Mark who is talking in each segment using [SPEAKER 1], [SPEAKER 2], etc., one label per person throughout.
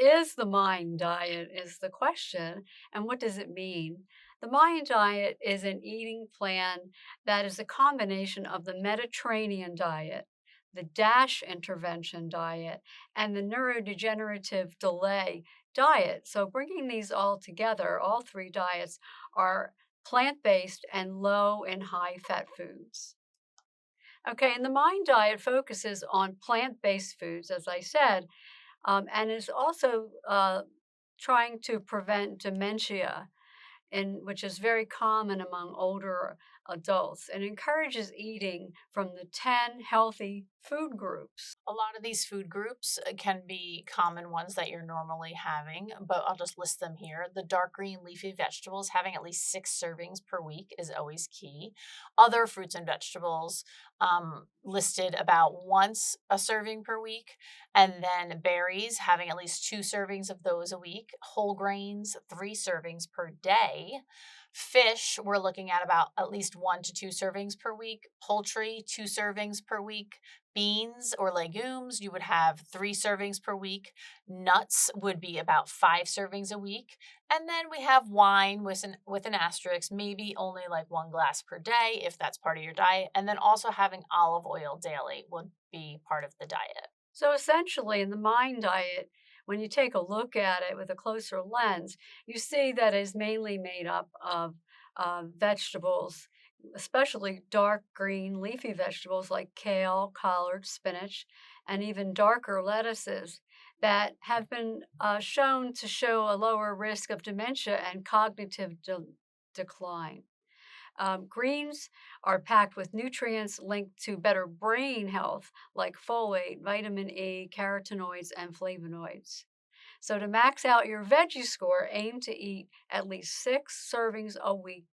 [SPEAKER 1] is the Mayan diet is the question, and what does it mean? The Mayan diet is an eating plan that is a combination of the Mediterranean diet, the DASH intervention diet, and the neurodegenerative delay diet. So bringing these all together, all three diets are plant-based and low and high fat foods. Okay, and the Mind diet focuses on plant-based foods, as I said, and is also trying to prevent dementia, which is very common among older adults, and encourages eating from the 10 healthy food groups.
[SPEAKER 2] A lot of these food groups can be common ones that you're normally having, but I'll just list them here. The dark green leafy vegetables, having at least 6 servings per week is always key. Other fruits and vegetables listed about once a serving per week. And then berries, having at least 2 servings of those a week. Whole grains, 3 servings per day. Fish, we're looking at about at least 1 to 2 servings per week. Poultry, 2 servings per week. Beans or legumes, you would have 3 servings per week. Nuts would be about 5 servings a week. And then we have wine with an asterisk, maybe only like 1 glass per day if that's part of your diet. And then also having olive oil daily would be part of the diet.
[SPEAKER 1] So essentially, in the Mind diet, when you take a look at it with a closer lens, you see that it's mainly made up of vegetables, especially dark green leafy vegetables like kale, collard, spinach, and even darker lettuces that have been shown to show a lower risk of dementia and cognitive decline. Greens are packed with nutrients linked to better brain health, like folate, vitamin E, carotenoids, and flavonoids. So, to max out your veggie score, aim to eat at least 6 servings a week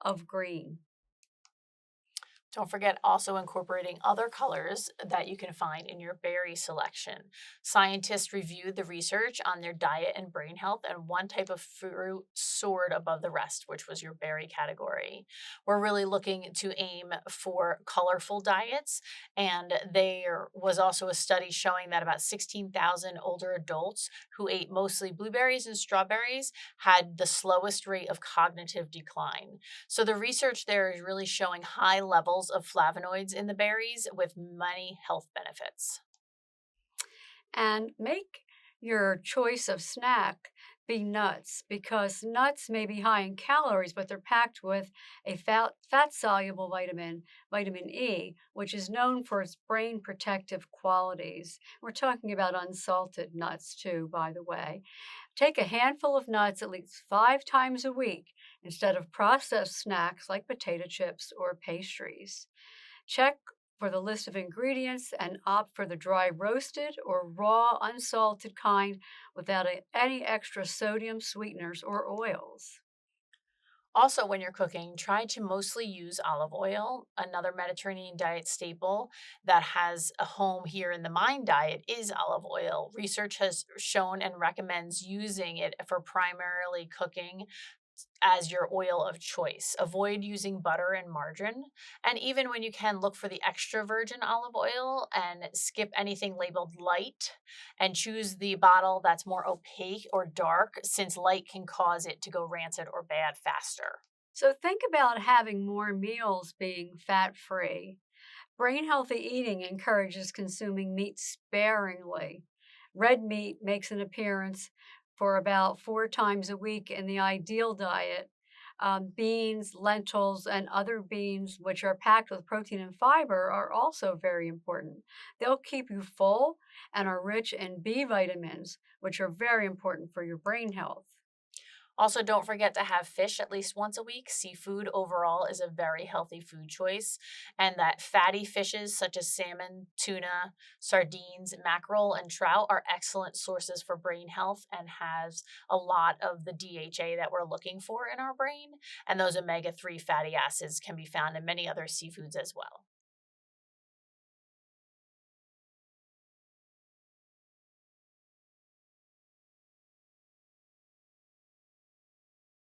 [SPEAKER 1] of green.
[SPEAKER 2] Don't forget also incorporating other colors that you can find in your berry selection. Scientists reviewed the research on their diet and brain health, and one type of fruit soared above the rest, which was your berry category. We're really looking to aim for colorful diets, and there was also a study showing that about 16,000 older adults who ate mostly blueberries and strawberries had the slowest rate of cognitive decline. So the research there is really showing high levels of flavonoids in the berries with many health benefits.
[SPEAKER 1] And make your choice of snack be nuts because nuts may be high in calories, but they're packed with a fat soluble vitamin E, which is known for its brain protective qualities. We're talking about unsalted nuts, too, by the way. Take a handful of nuts at least 5 times a week instead of processed snacks like potato chips or pastries. Check for the list of ingredients and opt for the dry roasted or raw unsalted kind without any extra sodium sweeteners or oils.
[SPEAKER 2] Also, when you're cooking, try to mostly use olive oil. Another Mediterranean diet staple that has a home here in the Mind diet is olive oil. Research has shown and recommends using it for primarily cooking as your oil of choice. Avoid using butter and margarine. And even when you can, look for the extra virgin olive oil and skip anything labeled light and choose the bottle that's more opaque or dark, since light can cause it to go rancid or bad faster.
[SPEAKER 1] So think about having more meals being fat free. Brain healthy eating encourages consuming meat sparingly. Red meat makes an appearance for about 4 times a week in the ideal diet. Beans, lentils, and other beans, which are packed with protein and fiber, are also very important. They'll keep you full and are rich in B vitamins, which are very important for your brain health.
[SPEAKER 2] Also, don't forget to have fish at least once a week. Seafood overall is a very healthy food choice, and that fatty fishes such as salmon, tuna, sardines, mackerel, and trout are excellent sources for brain health and has a lot of the DHA that we're looking for in our brain. And those omega-3 fatty acids can be found in many other seafoods as well.